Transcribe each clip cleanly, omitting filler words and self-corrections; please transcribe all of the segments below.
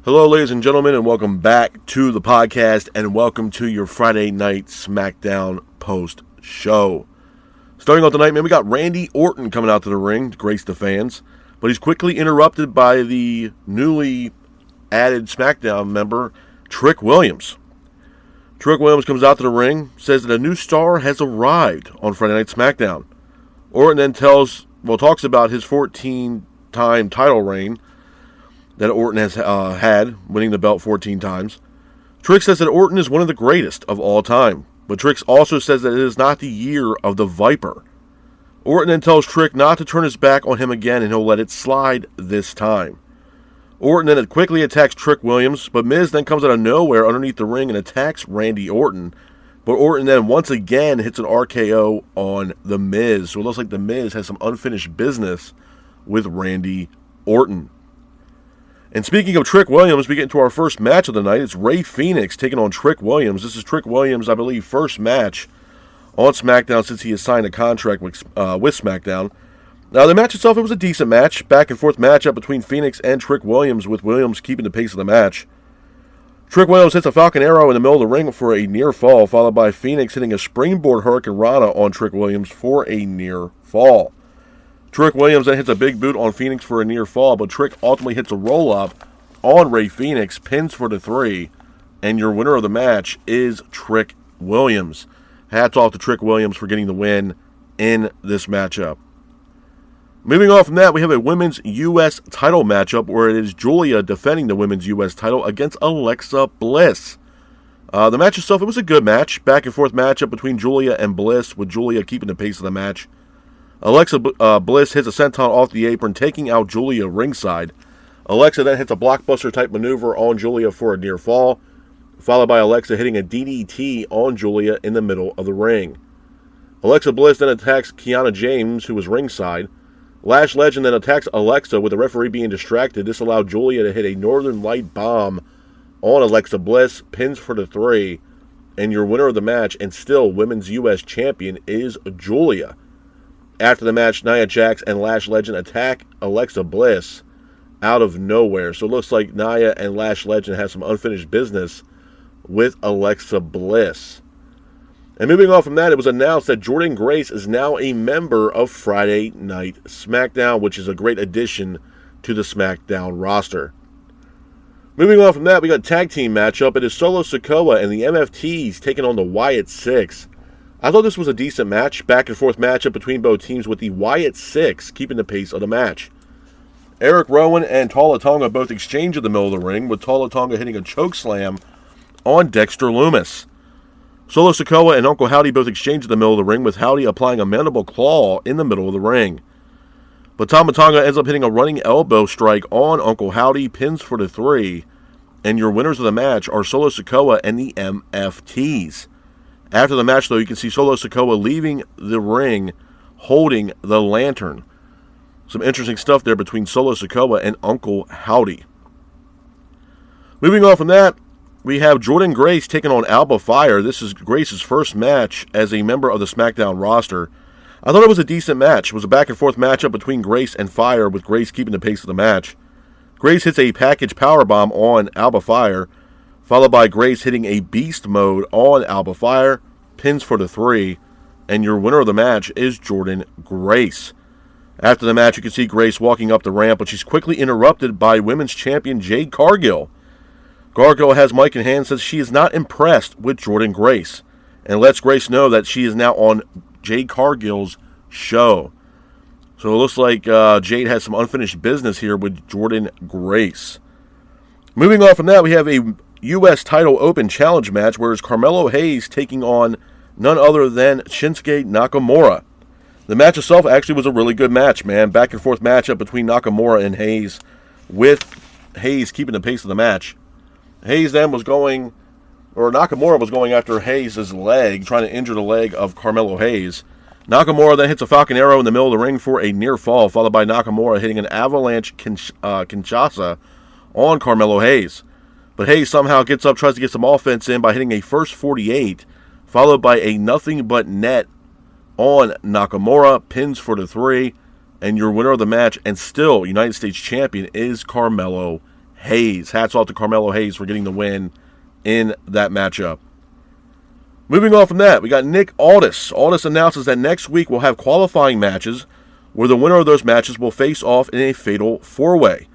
Hello, ladies and gentlemen, and welcome back to the podcast, and welcome to your Friday Night Smackdown post-show. Starting off tonight, man, we got Randy Orton coming out to the ring to grace the fans, but he's quickly interrupted by the newly added SmackDown member, Trick Williams. Trick Williams comes out to the ring, says that a new star has arrived on Friday Night Smackdown. Orton then talks about his 14-time title reign that Orton has had, winning the belt 14 times. Trick says that Orton is one of the greatest of all time, but Trick also says that it is not the year of the Viper. Orton then tells Trick not to turn his back on him again, and he'll let it slide this time. Orton then quickly attacks Trick Williams, but Miz then comes out of nowhere underneath the ring and attacks Randy Orton. But Orton then once again hits an RKO on The Miz, so it looks like The Miz has some unfinished business with Randy Orton. And speaking of Trick Williams, we get into our first match of the night. It's Rey Fenix taking on Trick Williams. This is Trick Williams, I believe, first match on SmackDown since he has signed a contract with SmackDown. Now, the match itself, it was a decent match. Back and forth matchup between Fenix and Trick Williams, with Williams keeping the pace of the match. Trick Williams hits a Falcon Arrow in the middle of the ring for a near fall, followed by Fenix hitting a springboard Hurricane Rana on Trick Williams for a near fall. Trick Williams then hits a big boot on Fenix for a near fall, but Trick ultimately hits a roll-up on Rey Fenix, pins for the 3, and your winner of the match is Trick Williams. Hats off to Trick Williams for getting the win in this matchup. Moving on from that, we have a women's U.S. title matchup where it is Julia defending the women's U.S. title against Alexa Bliss. The match itself, it was a good match. Back and forth matchup between Julia and Bliss, with Julia keeping the pace of the match. Alexa Bliss hits a senton off the apron, taking out Julia ringside. Alexa then hits a blockbuster-type maneuver on Julia for a near fall, followed by Alexa hitting a DDT on Julia in the middle of the ring. Alexa Bliss then attacks Kiana James, who was ringside. Lash Legend then attacks Alexa, with the referee being distracted. This allowed Julia to hit a Northern Light bomb on Alexa Bliss, pins for the 3, and your winner of the match, and still women's U.S. champion, is Julia. After the match, Nia Jax and Lash Legend attack Alexa Bliss out of nowhere. So it looks like Nia and Lash Legend have some unfinished business with Alexa Bliss. And moving on from that, it was announced that Jordynne Grace is now a member of Friday Night SmackDown, which is a great addition to the SmackDown roster. Moving on from that, we got a tag team matchup. It is Solo Sikoa and the MFTs taking on the Wyatt Six. I thought this was a decent match, back and forth matchup between both teams, with the Wyatt Six keeping the pace of the match. Eric Rowan and Tala Tonga both exchange in the middle of the ring, with Tala Tonga hitting a chokeslam on Dexter Lumis. Solo Sikoa and Uncle Howdy both exchange in the middle of the ring, with Howdy applying a mandible claw in the middle of the ring. But Tama Tonga ends up hitting a running elbow strike on Uncle Howdy, pins for the 3, and your winners of the match are Solo Sikoa and the MFTs. After the match, though, you can see Solo Sikoa leaving the ring holding the lantern. Some interesting stuff there between Solo Sikoa and Uncle Howdy. Moving on from that, we have Jordynne Grace taking on Alba Fire. This is Grace's first match as a member of the SmackDown roster. I thought it was a decent match. It was a back-and-forth matchup between Grace and Fire, with Grace keeping the pace of the match. Grace hits a package powerbomb on Alba Fire, followed by Grace hitting a beast mode on Alba Fire, pins for the 3, and your winner of the match is Jordynne Grace. After the match, you can see Grace walking up the ramp, but she's quickly interrupted by women's champion Jade Cargill. Cargill has mic in hand, says she is not impressed with Jordynne Grace, and lets Grace know that she is now on Jade Cargill's show. So it looks like Jade has some unfinished business here with Jordynne Grace. Moving on from that, we have a U.S. title open challenge match where it's Carmelo Hayes taking on none other than Shinsuke Nakamura. The match itself actually was a really good match, man. Back and forth matchup between Nakamura and Hayes, with Hayes keeping the pace of the match. Hayes then Nakamura was going after Hayes' leg, trying to injure the leg of Carmelo Hayes. Nakamura then hits a Falcon Arrow in the middle of the ring for a near fall, followed by Nakamura hitting an Avalanche Kinshasa on Carmelo Hayes. But Hayes somehow gets up, tries to get some offense in by hitting a first 48, followed by a nothing but net on Nakamura, pins for the 3, and your winner of the match, and still United States champion, is Carmelo Hayes. Hats off to Carmelo Hayes for getting the win in that matchup. Moving on from that, we got Nick Aldis. Aldis announces that next week we'll have qualifying matches where the winner of those matches will face off in a fatal four-way.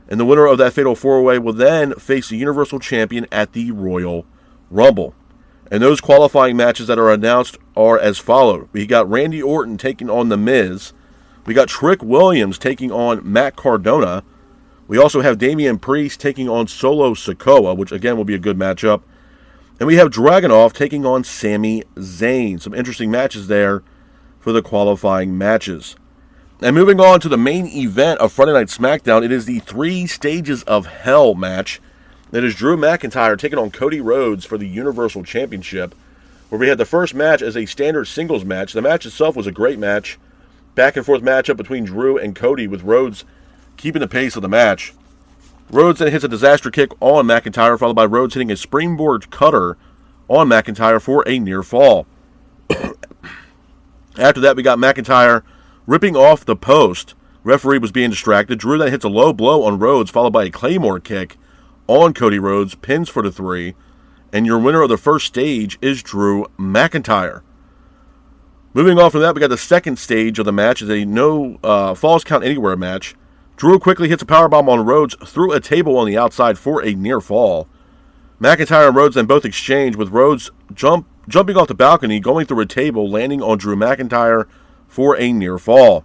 And the winner of that fatal four-way will then face the Universal Champion at the Royal Rumble. And those qualifying matches that are announced are as follows. We got Randy Orton taking on The Miz. We got Trick Williams taking on Matt Cardona. We also have Damian Priest taking on Solo Sikoa, which again will be a good matchup. And we have Dragunov taking on Sami Zayn. Some interesting matches there for the qualifying matches. And moving on to the main event of Friday Night SmackDown, it is the 3 Stages of Hell match. It is Drew McIntyre taking on Cody Rhodes for the Universal Championship, where we had the first match as a standard singles match. The match itself was a great match. Back and forth matchup between Drew and Cody, with Rhodes keeping the pace of the match. Rhodes then hits a disaster kick on McIntyre, followed by Rhodes hitting a springboard cutter on McIntyre for a near fall. After that, we got McIntyre ripping off the post. Referee was being distracted. Drew then hits a low blow on Rhodes, followed by a Claymore kick on Cody Rhodes, pins for the 3. And your winner of the first stage is Drew McIntyre. Moving on from that, we got the second stage of the match. Is a no falls count anywhere match. Drew quickly hits a powerbomb on Rhodes through a table on the outside for a near fall. McIntyre and Rhodes then both exchange, with Rhodes jumping off the balcony, going through a table, landing on Drew McIntyre for a near fall.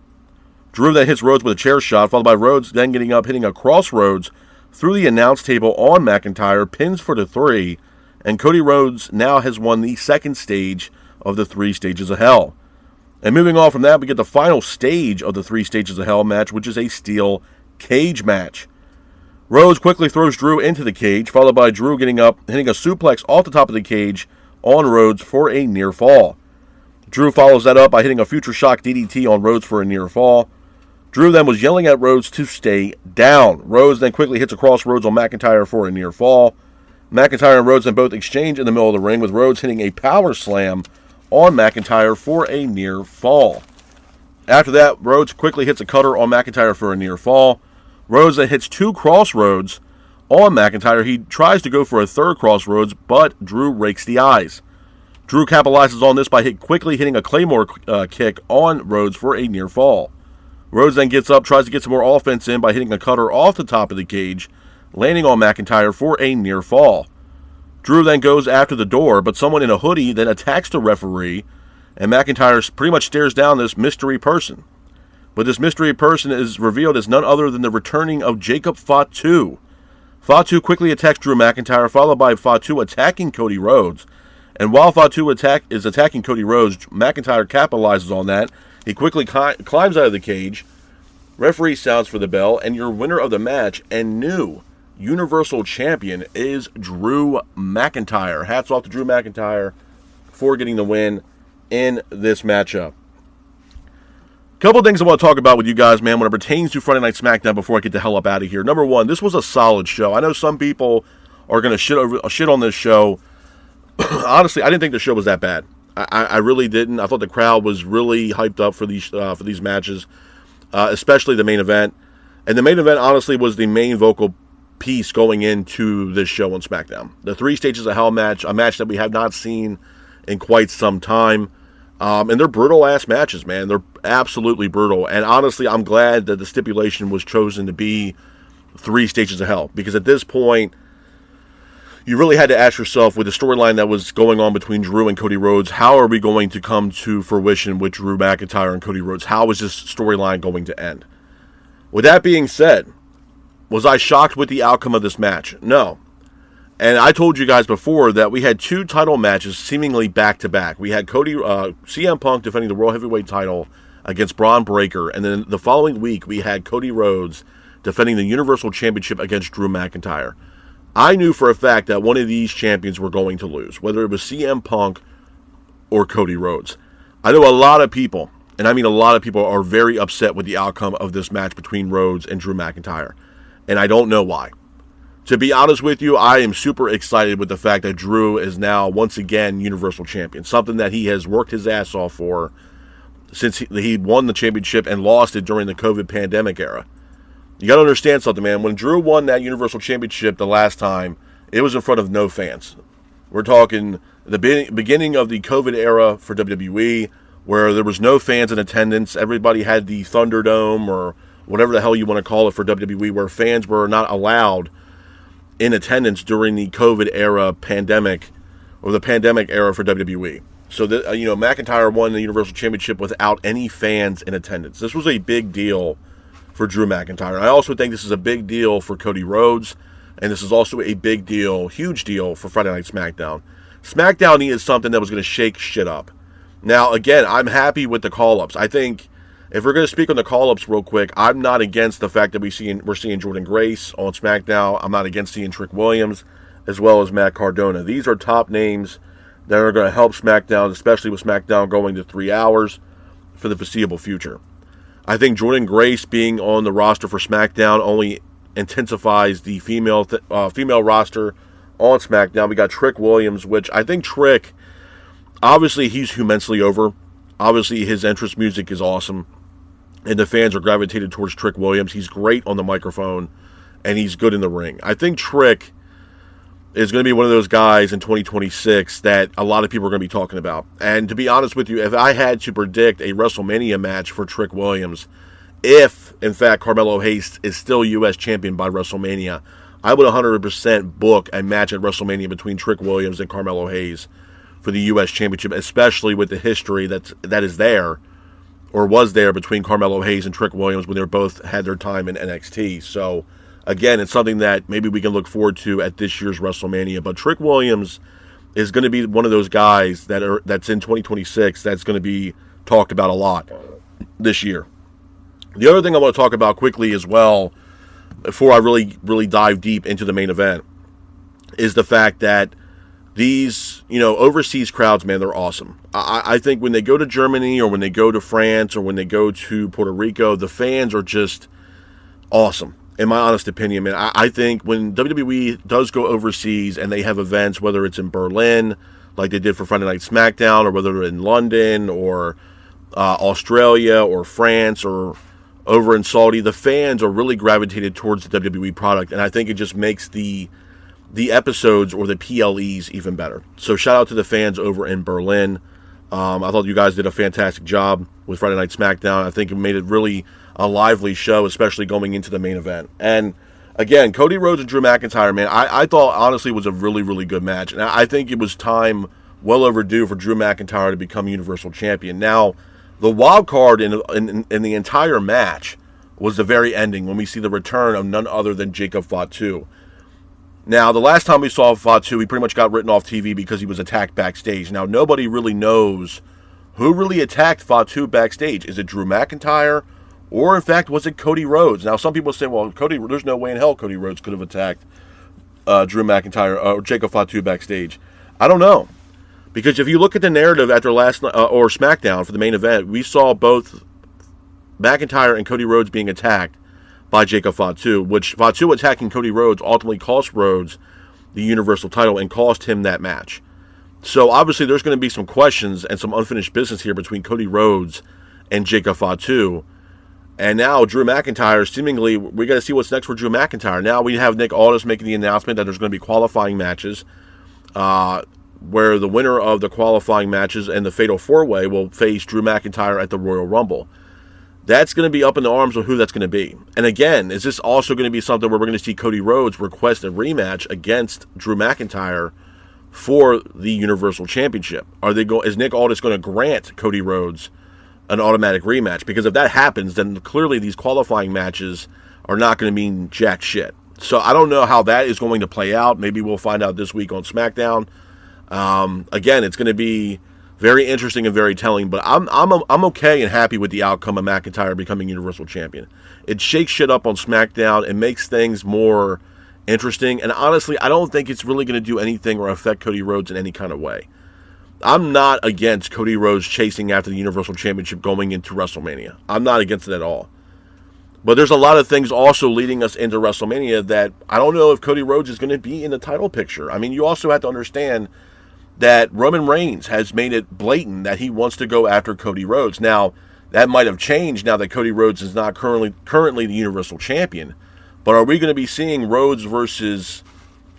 Drew then hits Rhodes with a chair shot, followed by Rhodes then getting up, hitting a crossroads through the announce table on McIntyre, pins for the 3, and Cody Rhodes now has won the second stage of the 3 Stages of Hell. And moving on from that, we get the final stage of the 3 Stages of Hell match, which is a steel cage match. Rhodes quickly throws Drew into the cage, followed by Drew getting up, hitting a suplex off the top of the cage on Rhodes for a near fall. Drew follows that up by hitting a Future Shock DDT on Rhodes for a near fall. Drew then was yelling at Rhodes to stay down. Rhodes then quickly hits a crossroads on McIntyre for a near fall. McIntyre and Rhodes then both exchange in the middle of the ring, with Rhodes hitting a power slam on McIntyre for a near fall. After that, Rhodes quickly hits a cutter on McIntyre for a near fall. Rhodes then hits 2 crossroads on McIntyre. He tries to go for a third crossroads, but Drew rakes the eyes. Drew capitalizes on this by quickly hitting a Claymore kick on Rhodes for a near fall. Rhodes then gets up, tries to get some more offense in by hitting a cutter off the top of the cage, landing on McIntyre for a near fall. Drew then goes after the door, but someone in a hoodie then attacks the referee, and McIntyre pretty much stares down this mystery person. But this mystery person is revealed as none other than the returning of Jacob Fatu. Fatu quickly attacks Drew McIntyre, followed by Fatu attacking Cody Rhodes. And while Fatu is attacking Cody Rhodes, McIntyre capitalizes on that. He quickly climbs out of the cage. Referee sounds for the bell, and your winner of the match and new Universal Champion is Drew McIntyre. Hats off to Drew McIntyre for getting the win in this matchup. Couple things I want to talk about with you guys, man, when it pertains to Friday Night SmackDown before I get the hell up out of here. Number one, this was a solid show. I know some people are going to shit on this show. Honestly, I didn't think the show was that bad. I really didn't. I thought the crowd was really hyped up for these matches, especially the main event. And the main event, honestly, was the main vocal piece going into this show on SmackDown. The 3 Stages of Hell match, a match that we have not seen in quite some time. And they're brutal-ass matches, man. They're absolutely brutal. And honestly, I'm glad that the stipulation was chosen to be 3 Stages of Hell. Because at this point, you really had to ask yourself, with the storyline that was going on between Drew and Cody Rhodes, how are we going to come to fruition with Drew McIntyre and Cody Rhodes? How is this storyline going to end? With that being said, was I shocked with the outcome of this match? No. And I told you guys before that we had 2 title matches seemingly back-to-back. We had CM Punk defending the World Heavyweight title against Braun Breaker, and then the following week we had Cody Rhodes defending the Universal Championship against Drew McIntyre. I knew for a fact that one of these champions were going to lose, whether it was CM Punk or Cody Rhodes. I know a lot of people, and I mean a lot of people, are very upset with the outcome of this match between Rhodes and Drew McIntyre. And I don't know why. To be honest with you, I am super excited with the fact that Drew is now once again Universal Champion. Something that he has worked his ass off for since he won the championship and lost it during the COVID pandemic era. You got to understand something, man. When Drew won that Universal Championship the last time, it was in front of no fans. We're talking the beginning of the COVID era for WWE, where there was no fans in attendance. Everybody had the Thunderdome or whatever the hell you want to call it for WWE, where fans were not allowed in attendance during the COVID era pandemic, or the pandemic era for WWE. So, McIntyre won the Universal Championship without any fans in attendance. This was a big deal for Drew McIntyre. I also think this is a big deal for Cody Rhodes, and this is also a big deal, huge deal for Friday Night SmackDown. SmackDown needed something that was going to shake shit up. Now, again, I'm happy with the call-ups. I think if we're going to speak on the call-ups real quick, I'm not against the fact that we're seeing Jordan Grace on SmackDown. I'm not against seeing Trick Williams as well as Matt Cardona. These are top names that are going to help SmackDown, especially with SmackDown going to 3 hours for the foreseeable future. I think Jordan Grace being on the roster for SmackDown only intensifies the female roster on SmackDown. We got Trick Williams, which I think Trick, obviously he's immensely over. Obviously his entrance music is awesome, and the fans are gravitated towards Trick Williams. He's great on the microphone, and he's good in the ring. I think Trick is going to be one of those guys in 2026 that a lot of people are going to be talking about. And to be honest with you, if I had to predict a WrestleMania match for Trick Williams, if, in fact, Carmelo Hayes is still U.S. champion by WrestleMania, I would 100% book a match at WrestleMania between Trick Williams and Carmelo Hayes for the U.S. championship, especially with the history that is there, or was there, between Carmelo Hayes and Trick Williams when they both had their time in NXT. So, again, it's something that maybe we can look forward to at this year's WrestleMania. But Trick Williams is going to be one of those guys that's in 2026 that's going to be talked about a lot this year. The other thing I want to talk about quickly as well, before I really dive deep into the main event, is the fact that these, overseas crowds, man, they're awesome. I think when they go to Germany or when they go to France or when they go to Puerto Rico, the fans are just awesome. In my honest opinion, man, I think when WWE does go overseas and they have events, whether it's in Berlin, like they did for Friday Night SmackDown, or whether they're in London or Australia or France or over in Saudi, the fans are really gravitated towards the WWE product, and I think it just makes the episodes or the PLEs even better. So shout out to the fans over in Berlin. I thought you guys did a fantastic job with Friday Night SmackDown. I think it made it really a lively show, especially going into the main event. And again, Cody Rhodes and Drew McIntyre, man, I thought honestly was a really, really good match. And I think it was time well overdue for Drew McIntyre to become Universal Champion. Now, the wild card in the entire match was the very ending, when we see the return of none other than Jacob Fatu. Now, the last time we saw Fatu, he pretty much got written off TV because he was attacked backstage. Now, nobody really knows who really attacked Fatu backstage. Is it Drew McIntyre? Or, in fact, was it Cody Rhodes? Now, some people say, well, there's no way in hell Cody Rhodes could have attacked Drew McIntyre or Jacob Fatu backstage. I don't know. Because if you look at the narrative after last night, or SmackDown for the main event, we saw both McIntyre and Cody Rhodes being attacked by Jacob Fatu, which Fatu attacking Cody Rhodes ultimately cost Rhodes the Universal title and cost him that match. So, obviously, there's going to be some questions and some unfinished business here between Cody Rhodes and Jacob Fatu. And now Drew McIntyre, seemingly, we got to see what's next for Drew McIntyre. Now we have Nick Aldis making the announcement that there's going to be qualifying matches, where the winner of the qualifying matches and the Fatal 4-Way will face Drew McIntyre at the Royal Rumble. That's going to be up in the arms of who that's going to be. And again, is this also going to be something where we're going to see Cody Rhodes request a rematch against Drew McIntyre for the Universal Championship? Is Nick Aldis going to grant Cody Rhodes an automatic rematch? Because if that happens, then clearly these qualifying matches are not going to mean jack shit. So I don't know how that is going to play out. Maybe we'll find out this week on SmackDown. Again, it's going to be very interesting and very telling, but I'm okay and happy with the outcome of McIntyre becoming Universal Champion. It shakes shit up on SmackDown. It makes things more interesting, and honestly, I don't think it's really going to do anything or affect Cody Rhodes in any kind of way. I'm not against Cody Rhodes chasing after the Universal Championship going into WrestleMania. I'm not against it at all. But there's a lot of things also leading us into WrestleMania that I don't know if Cody Rhodes is going to be in the title picture. I mean, you also have to understand that Roman Reigns has made it blatant that he wants to go after Cody Rhodes. Now, That might have changed now that Cody Rhodes is not currently the Universal Champion. But are we going to be seeing Rhodes versus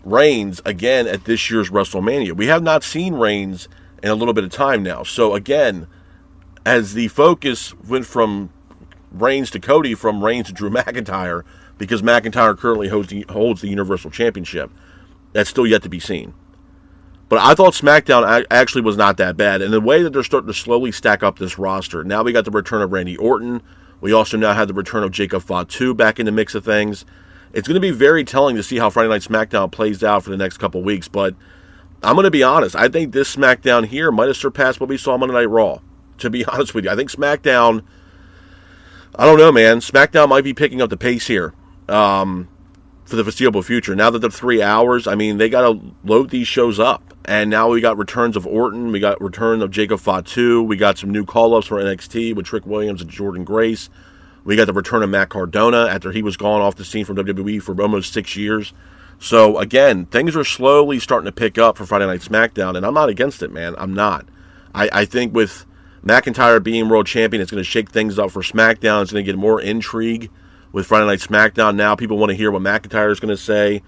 Reigns again at this year's WrestleMania? We have not seen Reigns in a little bit of time now. So again, as the focus went from Reigns to Cody, from Reigns to Drew McIntyre, because McIntyre currently holds the Universal Championship, that's still yet to be seen. But I thought SmackDown actually was not that bad. And the way that they're starting to slowly stack up this roster, now we got the return of Randy Orton. We also now have the return of Jacob Fatu back in the mix of things. It's going to be very telling to see how Friday Night SmackDown plays out for the next couple weeks. But I'm going to be honest. I think this SmackDown here might have surpassed what we saw Monday Night Raw. To be honest with you, I think SmackDown, I don't know, man. SmackDown might be picking up the pace here for the foreseeable future. Now that they're 3 hours, I mean, they got to load these shows up. And now we got returns of Orton. We got return of Jacob Fatu. We got some new call-ups for NXT with Trick Williams and Jordan Grace. We got the return of Matt Cardona after he was gone off the scene from WWE for almost 6 years. So, again, things are slowly starting to pick up for Friday Night SmackDown, and I'm not against it, man. I'm not. I think with McIntyre being world champion, it's going to shake things up for SmackDown. It's going to get more intrigue with Friday Night SmackDown. Now people want to hear what McIntyre is going to say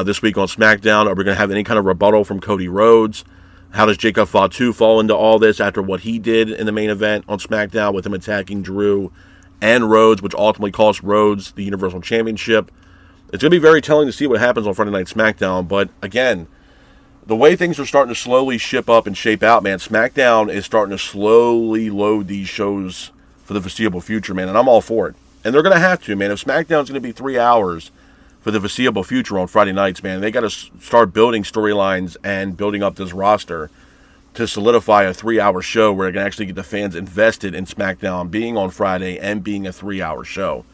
this week on SmackDown. Are we going to have any kind of rebuttal from Cody Rhodes? How does Jacob Fatu fall into all this after what he did in the main event on SmackDown with him attacking Drew and Rhodes, which ultimately cost Rhodes the Universal Championship? It's going to be very telling to see what happens on Friday Night SmackDown. But again, the way things are starting to slowly ship up and shape out, man, SmackDown is starting to slowly load these shows for the foreseeable future, man, and I'm all for it. And they're going to have to, man. If SmackDown's going to be 3 hours for the foreseeable future on Friday nights, man, they got to start building storylines and building up this roster to solidify a 3-hour show where it can actually get the fans invested in SmackDown being on Friday and being a 3-hour show.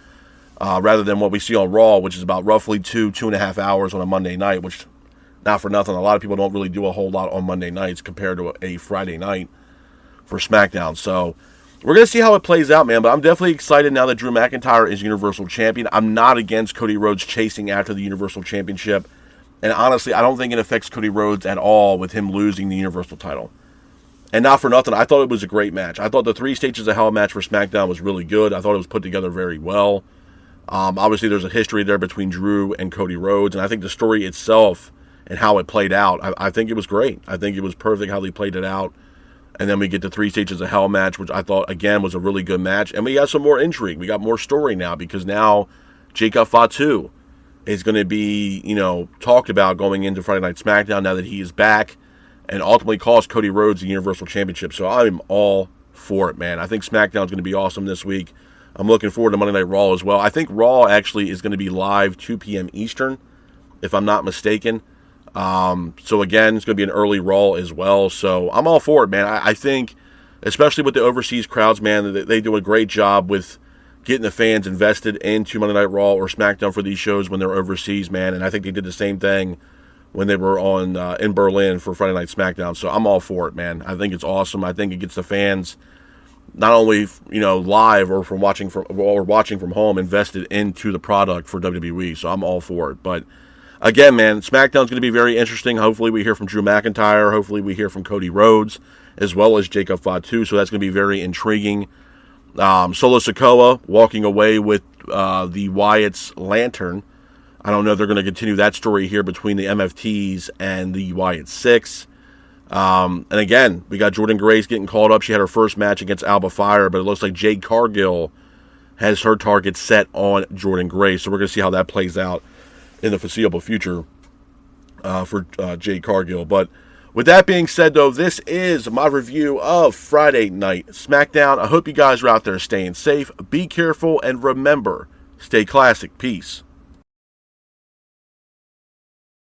Rather than what we see on Raw, which is about roughly 2.5 hours on a Monday night, which, not for nothing, a lot of people don't really do a whole lot on Monday nights compared to a Friday night for SmackDown. So we're going to see how it plays out, man. But I'm definitely excited now that Drew McIntyre is Universal Champion. I'm not against Cody Rhodes chasing after the Universal Championship. And honestly, I don't think it affects Cody Rhodes at all with him losing the Universal title. And not for nothing, I thought it was a great match. I thought the 3 Stages of Hell match for SmackDown was really good. I thought it was put together very well. Obviously, there's a history there between Drew and Cody Rhodes. And I think the story itself and how it played out, I think it was great. I think it was perfect how they played it out. And then we get the 3 Stages of Hell match, which I thought, again, was a really good match. And we got some more intrigue. We got more story now because now Jacob Fatu is going to be, talked about going into Friday Night SmackDown now that he is back and ultimately cost Cody Rhodes the Universal Championship. So I'm all for it, man. I think SmackDown is going to be awesome this week. I'm looking forward to Monday Night Raw as well. I think Raw actually is going to be live 2 p.m. Eastern, if I'm not mistaken. So again, it's going to be an early Raw as well. So I'm all for it, man. I think, especially with the overseas crowds, man, they do a great job with getting the fans invested into Monday Night Raw or SmackDown for these shows when they're overseas, man. And I think they did the same thing when they were on in Berlin for Friday Night SmackDown. So I'm all for it, man. I think it's awesome. I think it gets the fans not only live or watching from home invested into the product for WWE. So I'm all for it. But again, man, SmackDown's going to be very interesting. Hopefully we hear from Drew McIntyre. Hopefully we hear from Cody Rhodes as well as Jacob Fatu. So that's going to be very intriguing. Solo Sikoa walking away with the Wyatt's lantern. I don't know if they're going to continue that story here between the MFTs and the Wyatt Six. And again, we got Jordan Grace getting called up. She had her first match against Alba Fire, but it looks like Jade Cargill has her target set on Jordan Grace. So we're going to see how that plays out in the foreseeable future for Jade Cargill. But with that being said, though, this is my review of Friday Night SmackDown. I hope you guys are out there staying safe. Be careful, and remember, stay classic. Peace.